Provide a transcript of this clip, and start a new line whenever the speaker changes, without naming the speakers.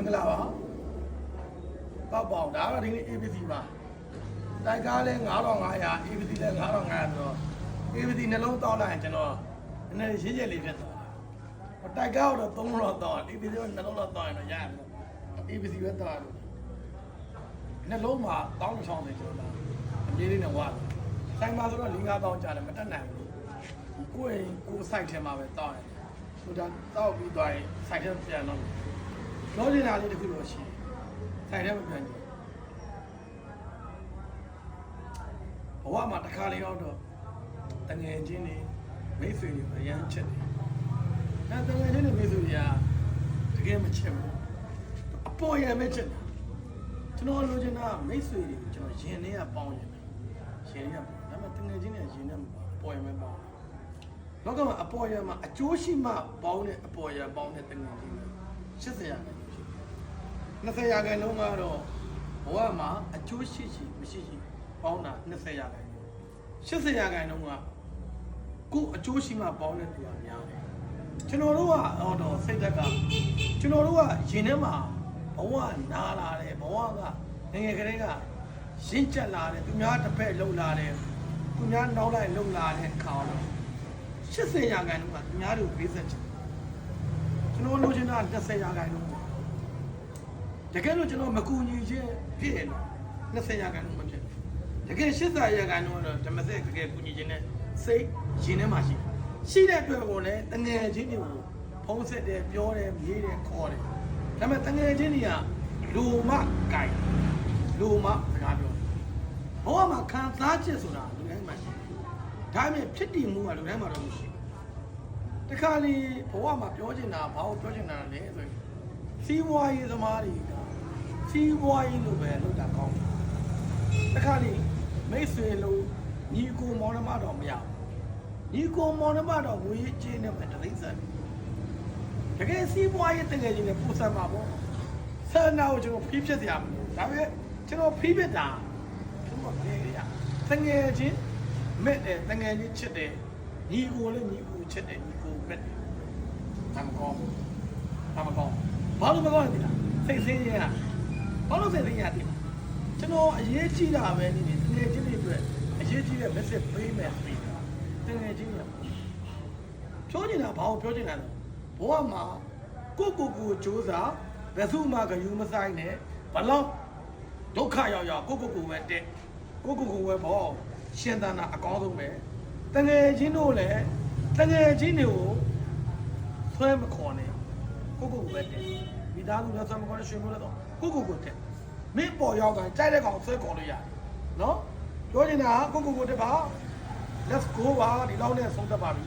္ဂလာပါပေါ့ပေါ့ဒါကတော့ဒီနေ့ ABC ပါတိုက်ကားလဲ9500 ABC လဲ9500ဆိုတော့ ABC နှလုံးတောက်လိုက်ရင်ကျွန်တော်နည်းနည်းရေးချက်လေးဖြစ်သွားတယ်တိုက်ကားတော့3လောက်တောက် ABC ကနှလုံးလောက်တောက်ရင်တော့ရတယ် ABC ပဲတောက်တယ်နှလုံးမှာတောင်းချောင်းတယ်ကျွန်တော်အပြေးလေးနဲ့ဝါဆိုင်မှာဆိုတော့4-5ကြာတယ်မတက်နိုင်ဘူးကိုယ်ဆိုင်ထဲမှာပဲတောက်ရတယ်ဟိုဒါတောက်ပြီးသွားရင်ဆိုင်ထဲပြန်တော့ပြောနေတာလေးတခုလို့ရှိဆိုင်ထဲမှာပြန်ကြည့်ဘဝမှာတစ်ခါလေးတော့တငယ်ချင်းတွေမိတ်ဆွေတွေအရန်ချက်တယ်အဲတငယ်ချင်းတွေမိတ်ဆွေတွေကတကယ်မချက်ဘူးအပေါ်ရံမဲ့ချက်တာကျွန်တော်လိုချင်တာမိတ်ဆွေတွေကိုကျွန်တော်ရင်ထဲကပေါင်းရင်ရင်ထဲကဒါပေမဲ့တငယ်ချင်းတွေရင်ထဲမှာအပေါ်ရံမဲ့ပေါင်းလောကမှာအပေါ်ရံမှာအကျိုးရှိမှပေါင်းတဲ့အပေါ်ရံပေါင်းတဲ့တငယ်ချင်းတွေ80ရာခိုင်နှုန်းရှိ20ရာခိုင်နှုန်းကတော့ဘဝမှာအကျိုးရှိမရှိပေါင်းတာ20ရာခိုင်နှုန်း80ရာခိုင်နှုန်းကကိုယ်အကျိုးရှိမှပေါင်းတဲ့သူကများတယ်ကျွန်တော်တို့ကတော့စိတ်ဓာတ်ကကျွန်တော်တို့ကရင်ထဲမှာဘဝနာလာတယ်ဘဝကငယ်ကလေးကရင့်ကျက်လာတယ်သူများတစ်ဖက်လှုပ်လာတယ်သူများနောက်လိုက်လှုပ်လာတဲ့ခါတော့80ရာခိုင်နှုန်းကသူများတို့ဘေးဆက်ချင်ကျွန်တော်လိုချင်တာ20ရာခိုင်နှုန်းတကယ်လို့ကျွန်တော်မကူညီခြင်းဖြစ်ရင်20ရာခိုင်နှုန်းမဖြစ်တကယ်80ရာခိုင်နှုန်းတော့ဓမ္မစက်တကယ်ကူညီခြင်းနဲ့စိတ်ရင်ထဲမှာရှိတဲ့အတွက်ကိုလည်းတငယ်ချင်းတွေကိုဖုံးဆက်တယ်ပြောတယ်မြေးတယ်ခေါ်တယ်ဒါပေမဲ့တငယ်ချင်းတွေကလူမကြိုက်လူမစကားပြောဘဝမှာခံစားချက်ဆိုတာလူတိုင်းမှာရှိတယ်ဒါပေမဲ့ဖြစ်တည်မှုကလူတိုင်းမှာတော့မရှိဘူးတခါလေဘဝမှာပြောချင်တာဘာလို့ပြောချင်တာလဲဆိုရင်စီးပွားရေးသမားတွေကစီးပွားရေးလိုပဲလုပ်တာကောင်းတယ်တခါလေမိတ်ဆွေလိုညီကိုမောင်နှမတော်မရဘူးညီကိုမောင်နှမတော်ငွေကြေးနဲ့ပဲတသိန်းစံတကယ်စီးပွားရေးတကယ်ချင်းနဲ့ပူဆန်မှာပေါ့ဆန္ဒကိုကျွန်တော်ဖိဖြစ်စရာမလိုဒါပေမဲ့ကျွန်တော်ဖိဖြစ်တာကျွန်တော်ငယ်ရတငယ်ချင်းမဲ့တယ်တငယ်ချင်းချစ်တယ်ညီကိုလည်းညီကိုချစ်တယ်ညီကိုမဲ့တယ်ဒါမကောင်းဘာလို့မကောင်းလဲဒီလားစိတ်ဆင်းရဲဘာလို့စိတ်ဆင်းရဲလဲကျွန်တော်အရေးကြီးတာပဲနေတကယ်ချင်းတွေအတွက်အရေးကြီးတဲ့ message ပေးမယ်ဆိုရင်တကယ်ချင်းတွေပြောနေတာဘာလို့ပြောနေတာလဲဘဝမှာကိုစူးစမ်းဘယ်သူမှဂယူမဆိုင်နဲ့ဘလောက်ဒုက္ခရောက်ကိုပဲတက်ကိုပဲပေါ့ရှင်းတန်းတာအကောင်းဆုံးပဲတကယ်ချင်းတို့လည်းတကယ်ချင်းတွေကိုဆွဲမခေါ်နဲ့ကိုပဲတက်မိသားစုလည်းဆွဲမခေါ်နဲ့ရှင်လို့လည်းတော့ကိုတက်မင်းပေါ်ရောက်တိုင်းကြိုက်တဲ့ကောင်ဆွဲခေါ်လို့ရတယ်နော်ပြောချင်တာကိုတက်ပါ let's go ပါဒီလောက်နဲ့ဆုံးသက်ပါပြီ